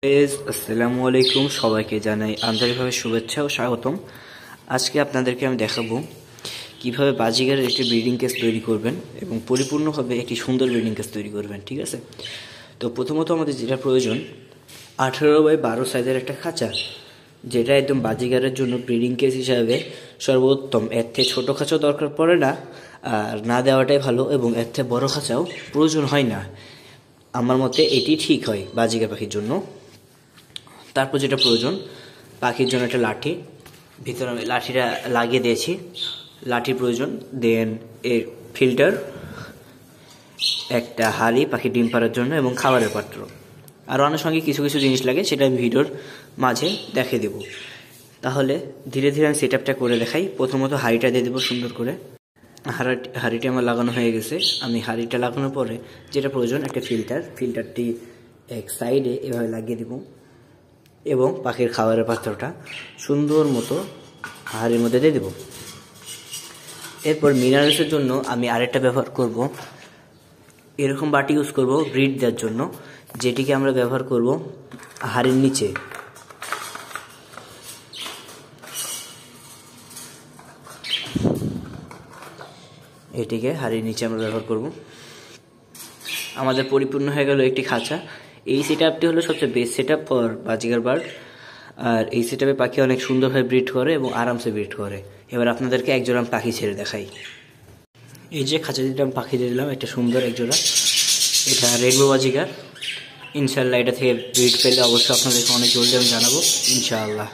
আসসালামু আলাইকুম, সবাইকে জানাই আন্তরিকভাবে শুভেচ্ছা ও স্বাগতম। আজকে আপনাদেরকে আমি দেখাবো কিভাবে বাজিগারের একটি ব্রিডিং কেস তৈরি করবেন এবং পরিপূর্ণভাবে একটি সুন্দর ব্রিডিং কেস তৈরি করবেন। ঠিক আছে, তো প্রথমত আমাদের যেটা প্রয়োজন 18x12 সাইজের একটা খাঁচা, যেটা একদম বাজিগারের জন্য ব্রিডিং কেস হিসাবে সর্বোত্তম। এর থেকে ছোটো খাঁচাও দরকার পড়ে না, আর না দেওয়াটাই ভালো, এবং এর থেকে বড়ো খাঁচাও প্রয়োজন হয় না। আমার মতে এটি ঠিক হয় বাজিগার পাখির জন্য। তারপর যেটা প্রয়োজন, পাখির জন্য একটা লাঠি, ভিতরে আমি লাঠিটা লাগিয়ে দিয়েছি, লাঠির প্রয়োজন। দেন এর ফিল্টার, একটা হাঁড়ি পাখি ডিম পাড়ার জন্য, এবং খাবারের পাত্র। আরও আনুষঙ্গিক কিছু কিছু জিনিস লাগে, সেটা আমি ভিডিওর মাঝে দেখিয়ে দেব। তাহলে ধীরে ধীরে আমি সেট আপটা করে দেখাই। প্রথমত হাঁড়িটা দিয়ে দেবো সুন্দর করে। হাঁড়িটি আমার লাগানো হয়ে গেছে। আমি হাঁড়িটা লাগানোর পরে যেটা প্রয়োজন, একটা ফিল্টারটি এক সাইডে এভাবে লাগিয়ে দেব, এবং পাখির খাবারের পাত্রটা সুন্দর মতো হাঁড়ির মধ্যে দিয়ে দেব। এরপর মিনারেলসের জন্য আমি আরেকটা ব্যবহার করব, এরকম বাটি ইউজ করব ব্রিড দেওয়ার জন্য, যেটিকে আমরা ব্যবহার করব হাঁড়ির নিচে। এটিকে হাঁড়ির নিচে আমরা ব্যবহার করব। আমাদের পরিপূর্ণ হয়ে গেল একটি খাঁচা। এই সেট আপটি হলো সবচেয়ে বেস্ট সেট আপ ফর বাজিগার বার্ড। আর এই সেট আপে পাখি অনেক সুন্দরভাবে ব্রিড করে এবং আরামসে ব্রিড করে। এবার আপনাদেরকে একজোড়া পাখি ছেড়ে দেখাই। এই যে খাঁচা দিতে আমি পাখি দিয়ে দিলাম, একটা সুন্দর একজোড়া, এটা রেডবো বাজিগার। ইনশাআল্লাহ এটা থেকে ব্রিড পেলে অবশ্যই আপনাদেরকে অনেক জলদি আমি জানাবো, ইনশাআল্লাহ।